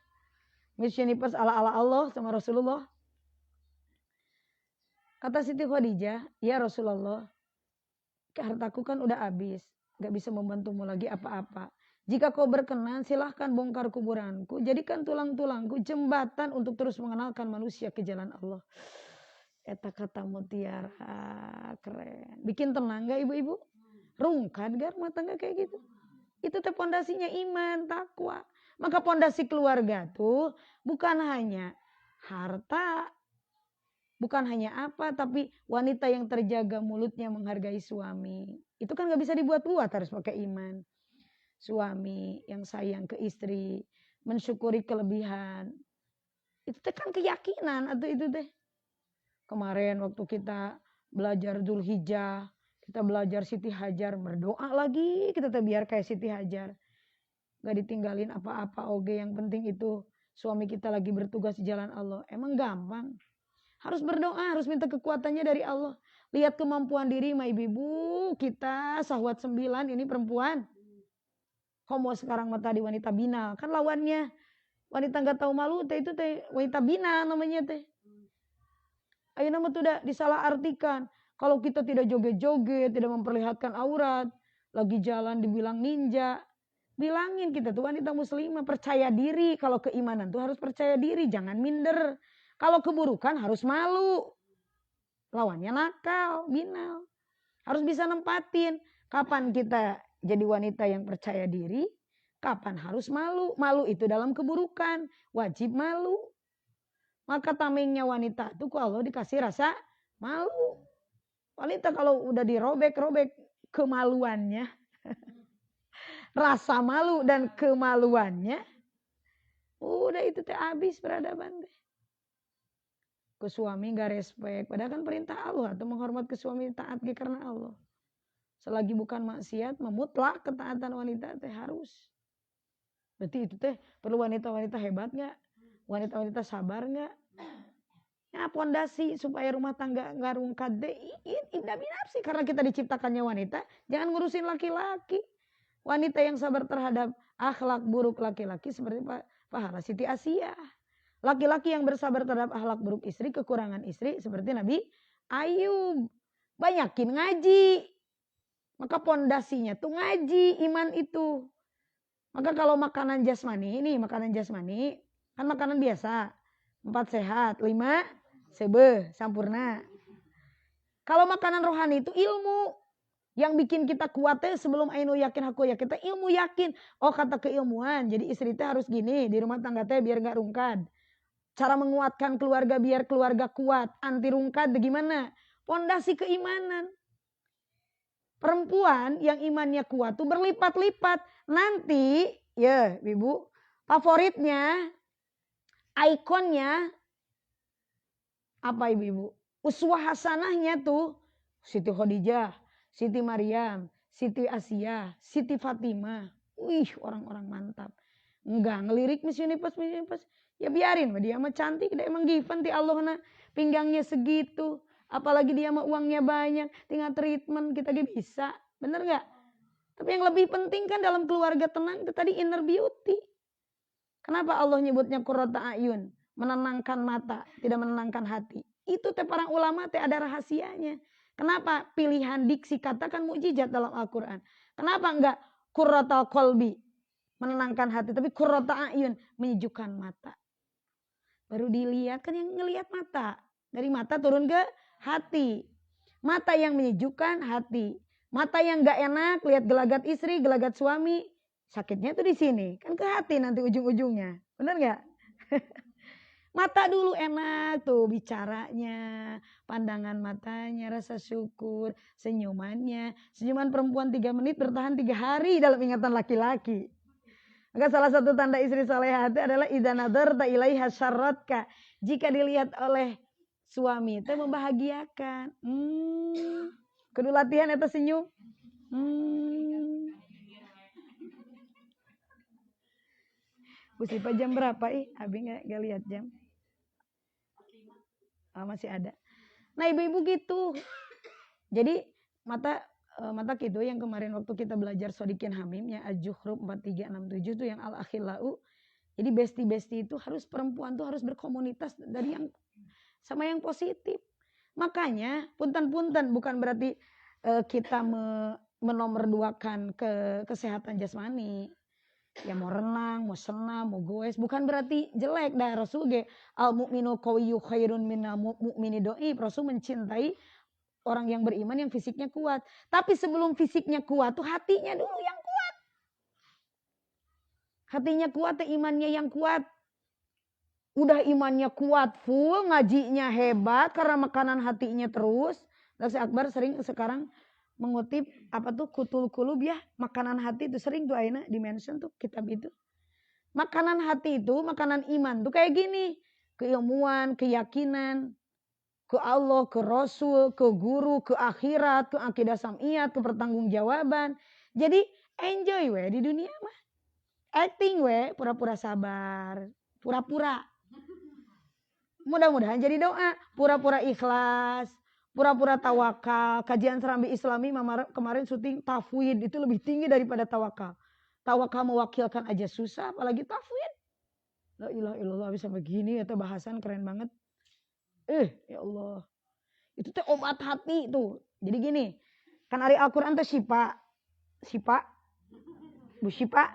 Miss Universe ala-ala Allah sama Rasulullah. Kata Siti Khadijah, ya Rasulullah, hartaku kan udah habis, gak bisa membantumu lagi apa-apa. Jika kau berkenan, silahkan bongkar kuburanku. Jadikan tulang-tulangku jembatan untuk terus mengenalkan manusia ke jalan Allah. Eta kata mutiara, keren. Bikin tenang gak ibu-ibu? Rungkat gak rumah tangga kayak gitu? Itu teh pondasinya iman, takwa. Maka pondasi keluarga tuh bukan hanya harta, bukan hanya apa, tapi wanita yang terjaga mulutnya menghargai suami. Itu kan gak bisa dibuat-buat, harus pakai iman. Suami yang sayang ke istri, mensyukuri kelebihan. Itu teh kan keyakinan atau itu teh. Kemarin waktu kita belajar Dzulhijjah, kita belajar Siti Hajar, berdoa lagi kita teh biar kayak Siti Hajar. Gak ditinggalin apa-apa oge, yang penting itu suami kita lagi bertugas di jalan Allah. Emang gampang? Harus berdoa, harus minta kekuatannya dari Allah. Lihat kemampuan diri, ma ibu-ibu kita sahwat 9 ini perempuan. Homo sekarang mah tadi wanita binal. Kan lawannya wanita gak tahu malu teh, itu teh wanita binal namanya teh. Ayo nama tuh udah disalahartikan. Kalau kita tidak joget-joget, tidak memperlihatkan aurat, lagi jalan dibilang ninja. Bilangin kita tuh wanita muslimah, percaya diri. Kalau keimanan tuh harus percaya diri, jangan minder. Kalau keburukan harus malu. Lawannya nakal, binal. Harus bisa nempatin. Kapan kita jadi wanita yang percaya diri, kapan harus malu. Malu itu dalam keburukan, wajib malu. Maka tamengnya wanita itu kalau dikasih rasa malu. Wanita kalau udah dirobek-robek kemaluannya, rasa malu dan kemaluannya, udah itu teh habis peradaban teh. Ke suami gak respect, padahal kan perintah Allah atau menghormat ke suami taat karena Allah. Selagi bukan maksiat, memutlak ketaatan wanita teh harus. Berarti itu teh perlu wanita-wanita hebat gak? Wanita-wanita sabar gak? Nah, pondasi supaya rumah tangga gak rungkat deh. Indah binafsi. Karena kita diciptakannya wanita, jangan ngurusin laki-laki. Wanita yang sabar terhadap akhlak buruk laki-laki seperti pahala Siti Asiyah. Laki-laki yang bersabar terhadap akhlak buruk istri, kekurangan istri seperti Nabi Ayub. Banyakin ngaji. Maka pondasinya tuh ngaji, iman itu. Maka kalau makanan jasmani, ini makanan jasmani, kan makanan biasa. 4 sehat, 5 sebe, sampurna. Kalau makanan rohani itu ilmu. Yang bikin kita kuatnya sebelum ainu yakin aku ya. Kita ilmu yakin. Oh kata keilmuan, jadi istri teh harus gini. Di rumah tangga teh biar gak rungkad. Cara menguatkan keluarga biar keluarga kuat. Anti rungkad gimana? Pondasi keimanan. Perempuan yang imannya kuat tuh berlipat-lipat. Nanti, ya ibu, favoritnya, ikonnya, apa ibu-ibu? Uswah hasanahnya tuh, Siti Khadijah, Siti Maryam, Siti Asiyah, Siti Fatimah. Wih, orang-orang mantap. Enggak ngelirik misalnya pas. Ya biarin, dia mah cantik, dia emang given ti Allah na pinggangnya segitu. Apalagi dia mah uangnya banyak, tinggal treatment kita juga bisa. Bener gak? Tapi yang lebih penting kan dalam keluarga tenang itu tadi inner beauty. Kenapa Allah nyebutnya qurrata ayun? Menenangkan mata, tidak menenangkan hati. Itu teh para ulama teh ada rahasianya. Kenapa pilihan diksi katakan mukjizat dalam Al-Quran? Kenapa enggak qurratal qalbi, menenangkan hati, tapi qurrata ayun, menyejukkan mata. Baru dilihat kan yang ngelihat mata. Dari mata turun ke hati. Mata yang menyejukkan hati. Mata yang gak enak lihat gelagat istri, gelagat suami. Sakitnya tuh di sini. Kan ke hati nanti ujung-ujungnya. Bener gak? Mata dulu enak tuh bicaranya. Pandangan matanya, rasa syukur. Senyumannya. Senyuman perempuan 3 menit bertahan 3 hari dalam ingatan laki-laki. Maka salah satu tanda istri salehah itu adalah idza nadarta ilaiha syarratka. Jika dilihat oleh suami itu membahagiakan. Kudu latihan eta senyum. Busipa jam berapa Abi enggak lihat jam. Masih ada. Nah, ibu-ibu gitu. Jadi mata gitu yang kemarin waktu kita belajar Sodikin Hamimnya Al-Juhrub 4367 itu yang al-akhillau. Jadi besti-besti itu harus perempuan tuh harus berkomunitas dari yang sama yang positif. Makanya punten-punten bukan berarti kita menomorduakan kesehatan jasmani. Ya mau renang, mau senam, mau goes, bukan berarti jelek dah. Rasul ge al mukminu qawiyyu khairun minal mu'mini dhaif. Rasul mencintai orang yang beriman yang fisiknya kuat. Tapi sebelum fisiknya kuat tuh hatinya dulu yang kuat. Hatinya kuat, imannya yang kuat. Udah imannya kuat full, ngajinya hebat karena makanan hatinya terus. Dasi Akbar sering sekarang mengutip apa tuh kutul kulub ya, makanan hati itu sering tuh Aina dimention tuh kitab itu. Makanan hati itu, makanan iman tuh kayak gini, keilmuan, keyakinan, ke Allah, ke Rasul, ke guru, ke akhirat, ke akidah samiyat, ke pertanggungjawaban. Jadi enjoy we di dunia mah. Acting we, pura-pura sabar, pura-pura. Mudah-mudahan jadi doa, pura-pura ikhlas, pura-pura tawakal. Kajian Serambi Islami kemarin syuting tafwid itu lebih tinggi daripada tawakal. Tawakal mewakilkan aja susah, apalagi tafwid. La ilaha illallah bisa begini, itu bahasan keren banget. Ya Allah. Itu teh obat hati tuh. Jadi gini, kan ari Al-Qur'an teh syifa. Syifa. Bu syifa.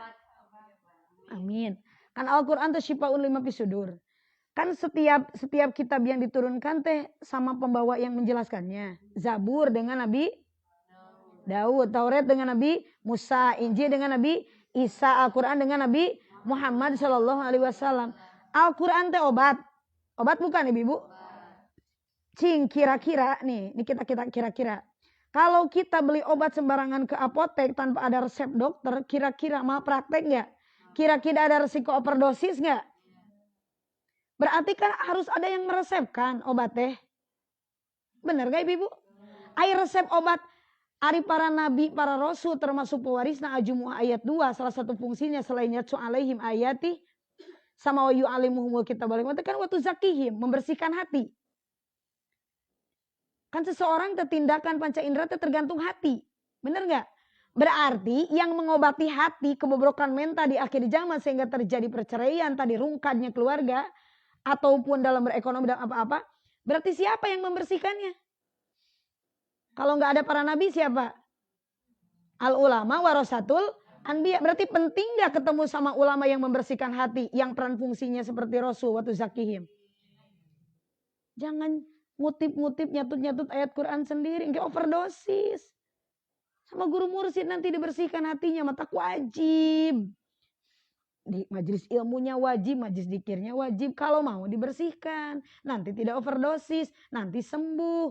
Amin. Kan Al-Qur'an teh syifaun lima fisudur. Kan setiap kitab yang diturunkan teh sama pembawa yang menjelaskannya. Zabur dengan Nabi Daud, Taurat dengan Nabi Musa, Injil dengan Nabi Isa, Al-Quran dengan Nabi Muhammad Shallallahu Alaihi Wasallam. Al-Quran teh obat, obat bukan ibu? Cing kira-kira nih, kita kira-kira. Kalau kita beli obat sembarangan ke apotek tanpa ada resep dokter, kira-kira mau praktek nggak? Kira-kira ada risiko overdosis nggak? Berarti kan harus ada yang meresepkan obat teh. Benar gak ibu? Air resep obat. Ari para nabi, para rasul termasuk pewarisna Al-Jumu'ah ayat 2. Salah satu fungsinya selain yatsu alaihim ayati. Sama wa yu'alimuhumul kitab wal hikmah. Kan waktu zakihim. Membersihkan hati. Kan seseorang tindakan panca indera tergantung hati. Benar gak? Berarti yang mengobati hati kebobrokan mental di akhir zaman sehingga terjadi perceraian. Tadi rungkadnya keluarga. Ataupun dalam berekonomi dan apa-apa. Berarti siapa yang membersihkannya? Kalau nggak ada para nabi siapa? Al ulama warasatul anbiya. Berarti penting nggak ketemu sama ulama yang membersihkan hati. Yang peran fungsinya seperti Rasul waktu zakihim. Jangan ngutip-ngutip nyatut-nyatut ayat Quran sendiri. Nggak overdosis. Sama guru mursyid nanti dibersihkan hatinya. Mata wajib. Di majelis ilmunya wajib, majelis zikirnya wajib. Kalau mau dibersihkan. Nanti tidak overdosis. Nanti sembuh.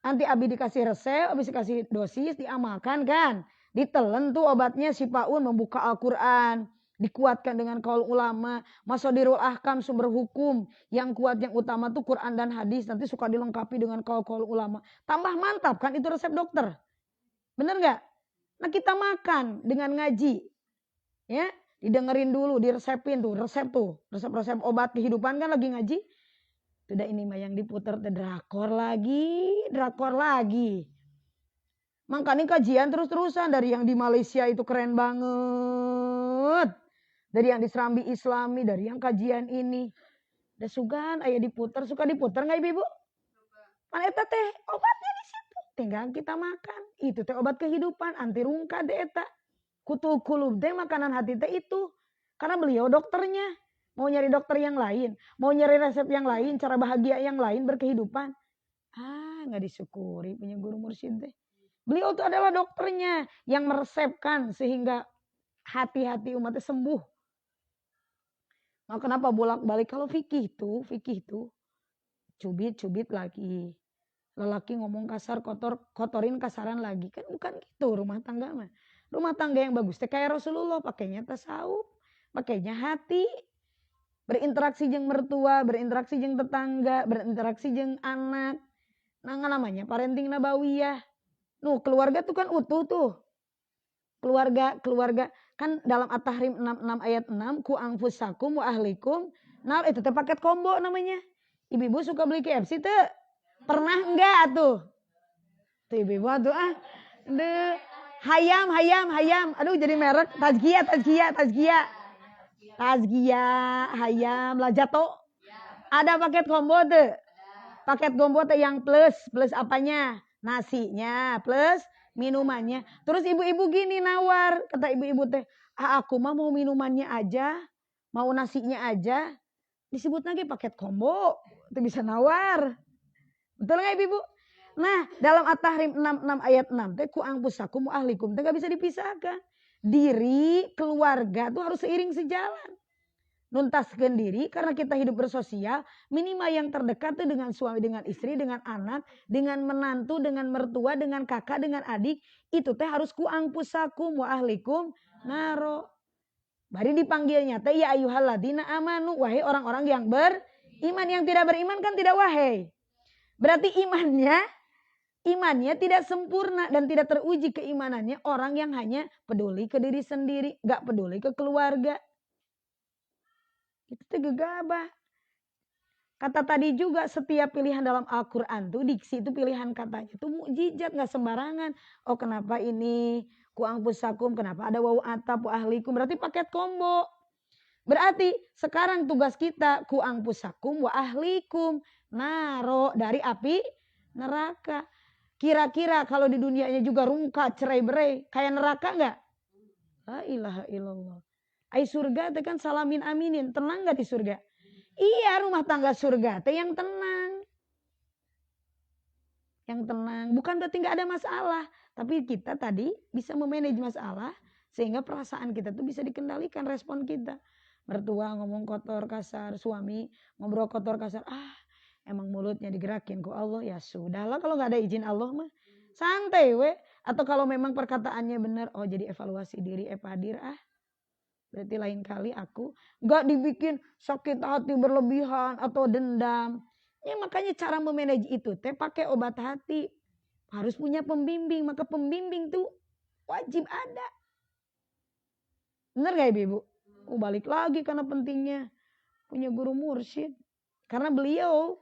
Nanti abi dikasih resep, abi dikasih dosis, diamalkan kan. Ditelen tuh obatnya syifaun membuka Al-Quran. Dikuatkan dengan kaul ulama. Masadirul ahkam sumber hukum. Yang kuat yang utama tuh Quran dan hadis. Nanti suka dilengkapi dengan kaul ulama. Tambah mantap kan itu resep dokter. Bener gak? Nah kita makan dengan ngaji. Ya. Didengerin dulu, diresepin tuh, resep-resep obat kehidupan kan lagi ngaji. Sudah ini mah yang diputar drakor lagi. Makanya kajian terus-terusan dari yang di Malaysia itu keren banget. Dari yang di Serambi Islami, dari yang kajian ini. Da sugan aya diputar, suka diputar enggak Ibu? Pan eta teh obatnya di situ. Tinggal kita makan. Itu teh obat kehidupan, anti rungkad eta. Kutul kulub teh makanan hati teh itu. Karena beliau dokternya. Mau nyari dokter yang lain. Mau nyari resep yang lain. Cara bahagia yang lain berkehidupan. Gak disyukuri punya guru mursyid teh. Beliau itu adalah dokternya. Yang meresepkan sehingga hati-hati umatnya sembuh. Nah kenapa bolak-balik. Kalau fikih itu. Cubit lagi. Lelaki ngomong kasar kotorin kasaran lagi. Kan bukan gitu rumah tangga mah. Rumah tangga yang bagus teh kayak Rasulullah pakainya tasawuf, pakainya hati. Berinteraksi jeung mertua, berinteraksi jeung tetangga, berinteraksi jeung anak. Nah namanya parenting nabawiyah. Keluarga tuh kan utuh tuh. Keluarga kan dalam At-Tahrim 66 ayat 6 ku anfusakum wa ahlikum. Nah itu teh paket combo namanya. Ibu-ibu suka beli KFC tuh. Pernah enggak tuh? Tuh ibu-ibu tuh Hayam. Aduh jadi merek. Tazkiyah. Hayam, Lajato. Ada paket combo tuh. Paket combo tuh yang plus apanya? Nasinya, plus minumannya. Terus ibu-ibu gini nawar. Kata ibu-ibu teh, Aku mah mau minumannya aja, mau nasinya aja, disebut lagi paket combo, itu bisa nawar. Betul nggak ibu? Nah, dalam At-Tahrim 66 ayat 6 teh ku angpusakum ahlikum teh gak bisa dipisahkan. Diri, keluarga tuh harus seiring sejalan. Nuntaskan diri karena kita hidup bersosial, minimal yang terdekat tuh dengan suami, dengan istri, dengan anak, dengan menantu, dengan mertua, dengan kakak, dengan adik, itu teh harus ku angpusakum wa ahlikum naro. Bari dipanggilnya teh ya ayyuhalladzina amanu, wahai orang-orang yang beriman. Yang tidak beriman kan tidak wahai. Berarti imannya tidak sempurna dan tidak teruji keimanannya orang yang hanya peduli ke diri sendiri, gak peduli ke keluarga. Itu gegabah. Kata tadi juga setiap pilihan dalam Al-Quran tuh diksi itu pilihan katanya itu mukjizat, gak sembarangan. Oh kenapa ini ku angpusakum, kenapa ada wawu atap wa ahlikum, berarti paket combo. Berarti sekarang tugas kita ku angpusakum wa ahlikum naro dari api neraka. Kira-kira kalau di dunianya juga rungkat cerai-berai kayak neraka enggak? La ilaha illallah. Ai surga teh kan salamin aminin, tenang enggak di surga? Iya, rumah tangga surga teh yang tenang. Yang tenang, bukan berarti enggak ada masalah, tapi kita tadi bisa memanage masalah sehingga perasaan kita tuh bisa dikendalikan, respon kita. Mertua ngomong kotor kasar, suami ngobrol kotor kasar, emang mulutnya digerakin ku Allah, ya sudahlah kalau nggak ada izin Allah mah santai we. Atau kalau memang perkataannya benar, oh jadi evaluasi diri, padir berarti lain kali aku nggak dibikin sakit hati berlebihan atau dendam. Ya makanya cara memanage itu teh pakai obat hati, harus punya pembimbing, maka pembimbing tuh wajib ada. Bener gak ibu? Balik lagi karena pentingnya punya guru mursyid. Karena beliau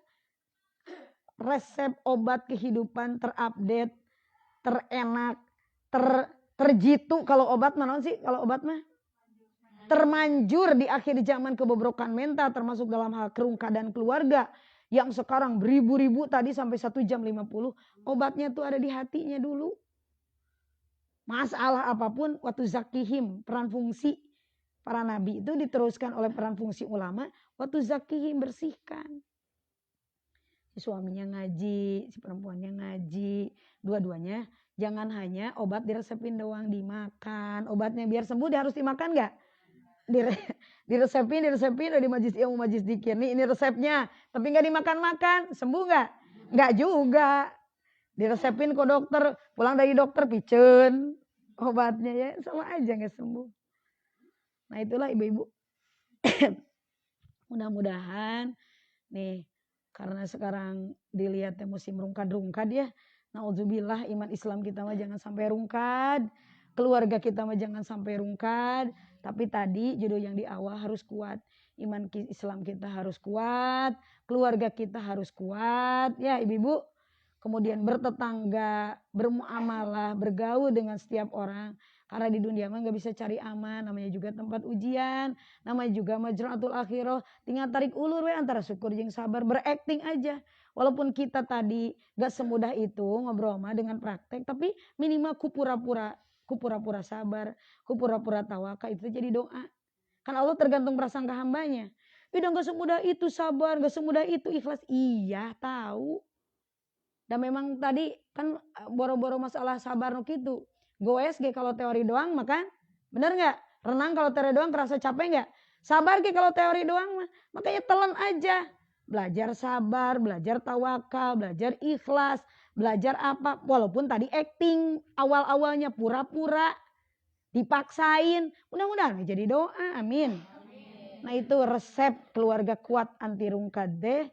resep obat kehidupan terupdate, terenak, terjitu. Kalau obat mana sih? Kalau obat mah termanjur di akhir zaman kebobrokan mental, termasuk dalam hal kerungkadan keluarga. Yang sekarang beribu-ribu tadi sampai 1 jam 50. Obatnya tuh ada di hatinya dulu. Masalah apapun waktu zakihim, peran fungsi para nabi itu diteruskan oleh peran fungsi ulama. Waktu zakihim, bersihkan. Si suaminya ngaji, si perempuannya ngaji. Dua-duanya jangan hanya obat diresepin doang, dimakan. Obatnya biar sembuh dia harus dimakan gak? Diresepin udah di majlis ilmu, majlis dzikir. Nih ini resepnya, tapi gak dimakan-makan. Sembuh gak? Gak juga. Diresepin ke dokter, pulang dari dokter picen obatnya, ya sama aja gak sembuh. Nah itulah ibu-ibu. Mudah-mudahan nih, karena sekarang dilihatnya musim rungkad-rungkad ya. Nauzubillah, iman Islam kita mah jangan sampai rungkad. Keluarga kita mah jangan sampai rungkad. Tapi tadi judul yang di awal harus kuat. Iman Islam kita harus kuat. Keluarga kita harus kuat. Ya ibu-ibu. Kemudian bertetangga, bermuamalah, bergaul dengan setiap orang. Karena di dunia mah gak bisa cari aman. Namanya juga tempat ujian. Namanya juga majra'atul akhirah. Tinggal tarik ulur we antara syukur jeung sabar. Berakting aja. Walaupun kita tadi gak semudah itu ngobrol mah dengan praktek. Tapi minimal ku pura-pura sabar. Ku pura-pura tawakal. Itu jadi doa. Kan Allah tergantung prasangka hambanya. Udah gak semudah itu sabar. Gak semudah itu ikhlas. Iya tahu. Dan memang tadi kan boro-boro masalah sabar no gitu. Goes ge kalau teori doang makan. Bener gak? Renang kalau teori doang kerasa capek gak? Sabar ge kalau teori doang mah. Makanya telan aja. Belajar sabar, belajar tawakal, belajar ikhlas, belajar apa. Walaupun tadi acting awal-awalnya pura-pura, dipaksain. Mudah-mudahan jadi doa. Amin. Nah itu resep keluarga kuat anti rungkad deh.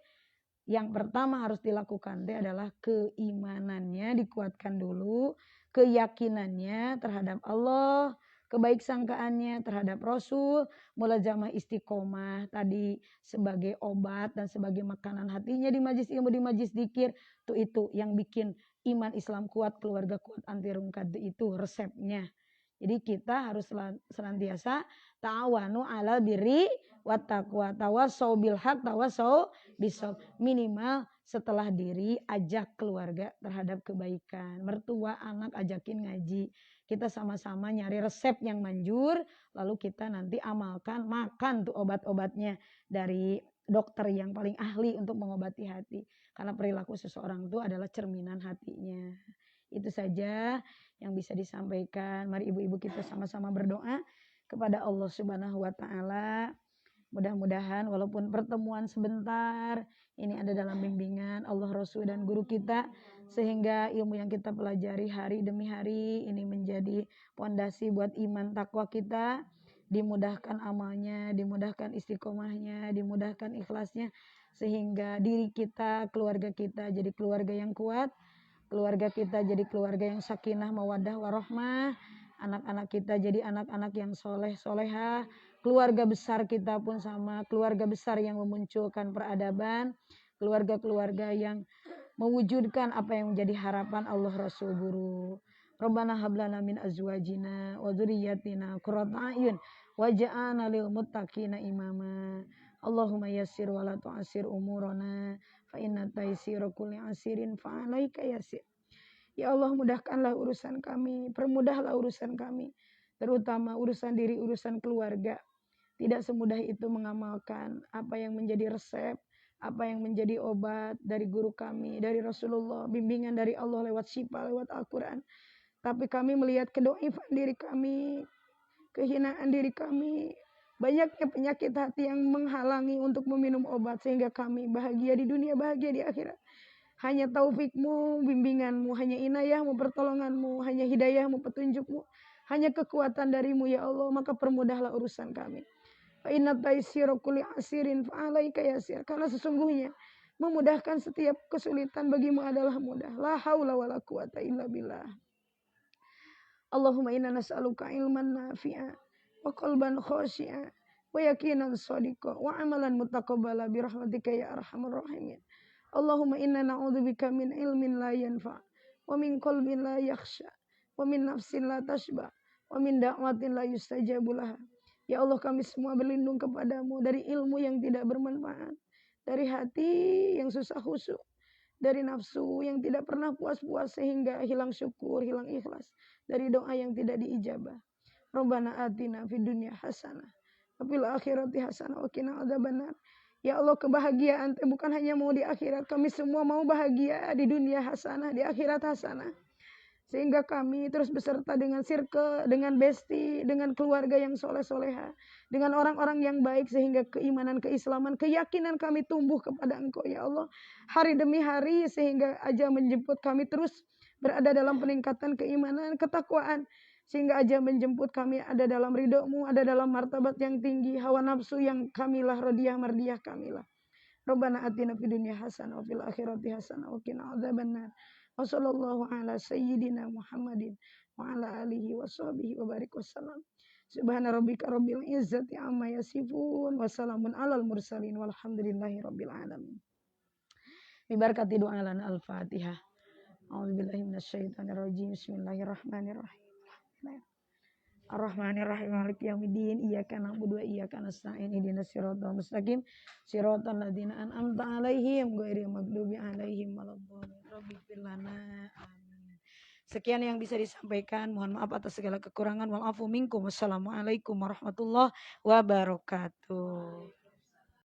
Yang pertama harus dilakukan adalah keimanannya dikuatkan dulu, keyakinannya terhadap Allah, kebaik sangkaannya terhadap Rasul, mulazamah istiqomah tadi sebagai obat dan sebagai makanan hatinya di majlis ilmu, di majlis dzikir, itu yang bikin iman Islam kuat, keluarga kuat, anti rungkad itu resepnya. Jadi kita harus senantiasa ta'awanu ala birri wa taqwa, tawasau bil haq, tawasau bisawab. Minimal setelah diri ajak keluarga terhadap kebaikan. Mertua, anak ajakin ngaji. kita sama-sama nyari resep yang manjur, lalu kita nanti amalkan, makan tuh obat-obatnya dari dokter yang paling ahli untuk mengobati hati. Karena perilaku seseorang itu adalah cerminan hatinya. Itu saja yang bisa disampaikan. Mari ibu-ibu kita sama-sama berdoa kepada Allah Subhanahu wa taala. Mudah-mudahan walaupun pertemuan sebentar, ini ada dalam bimbingan Allah, Rasul, dan guru kita, sehingga ilmu yang kita pelajari hari demi hari ini menjadi pondasi buat iman takwa kita, dimudahkan amalnya, dimudahkan istiqomahnya, dimudahkan ikhlasnya, sehingga diri kita, keluarga kita jadi keluarga yang kuat, keluarga kita jadi keluarga yang sakinah, mawaddah, warahmah, anak-anak kita jadi anak-anak yang soleh, solehah, keluarga besar kita pun sama, keluarga besar yang memunculkan peradaban, keluarga-keluarga yang mewujudkan apa yang menjadi harapan Allah, Rasul, guru. Rabbana hablana min azwajina wa dzurriyyatina qurrata a'yun waj'alna lil muttaqina imama. Allahumma yassir wa la tu'assir umurana fa inna taysira kulli asirin fa 'alaika yassir. Ya Allah, mudahkanlah urusan kami, permudahlah urusan kami, terutama urusan diri, urusan keluarga. Tidak semudah itu mengamalkan apa yang menjadi resep, apa yang menjadi obat dari guru kami, dari Rasulullah, bimbingan dari Allah lewat syifa, lewat Al-Quran. Tapi kami melihat kedoifan diri kami, kehinaan diri kami, banyaknya penyakit hati yang menghalangi untuk meminum obat, sehingga kami bahagia di dunia, bahagia di akhirat. Hanya taufikmu, bimbinganmu, hanya inayahmu, pertolonganmu, hanya hidayahmu, petunjukmu, hanya kekuatan darimu ya Allah, maka permudahlah urusan kami. Fa inna taysira kulli asirin fa 'alaika yasir. Karena sesungguhnya memudahkan setiap kesulitan bagimu adalah mudah. La haula wala quwata illa billah. Allahumma inna nas'aluka ilman nafi'a wa qalban khashi'a wa yaqinan shadiqa wa amalan mutaqabbala bi rahmatika ya arhamar rahimin. Allahumma inna na'udzubika min ilmin la yanfa' wa min qalbin la yakhsha wa min nafsin la tashba wa min da'watin la yustajabu laha. Ya Allah, kami semua berlindung kepadamu dari ilmu yang tidak bermanfaat, dari hati yang susah khusyuk, dari nafsu yang tidak pernah puas-puas sehingga hilang syukur, hilang ikhlas, dari doa yang tidak diijabah. Rabbana atina fid dunya hasanah wa fil akhirati hasanah wa qina adzabannar. Ya Allah, kebahagiaan bukan hanya mau di akhirat, kami semua mau bahagia di dunia hasanah, di akhirat hasanah. Sehingga kami terus beserta dengan circle, dengan besti, dengan keluarga yang soleh-soleha, dengan orang-orang yang baik, sehingga keimanan, keislaman, keyakinan kami tumbuh kepada Engkau ya Allah, hari demi hari, sehingga ajal menjemput kami terus berada dalam peningkatan keimanan, ketakwaan, sehingga ajal menjemput kami ada dalam ridho-Mu, ada dalam martabat yang tinggi, hawa nafsu yang kamilah, radiyah mardiyah kamilah. Rabbana atina fid dunya hasanah wa fil akhirati hasanah wa qina adzabannar. Wa sallallahu ala sayyidina Muhammadin wa ala alihi wa sahbihi wa barik wasallam. Subhana rabbika rabbil izzati amma yasifun wa salamun alal mursalin walhamdulillahi rabbil alamin. Bi barakati doa lana al-Fatihah. A'udzubillahi minasyaitonir rajim. Bismillahirrahmanirrahim. Ar-Rahmanir-Rahim, Maliki yaumiddin, iyyaka na'budu wa iyyaka nasta'in, ihdinas siratal mustaqim, siratal ladzina an'amta 'alaihim ghairil maghdubi 'alaihim waladdallin. Rabbighfir lana. Amin. Sekian yang bisa disampaikan, mohon maaf atas segala kekurangan. Wal afu minkum. Wassalamualaikum warahmatullahi wabarakatuh.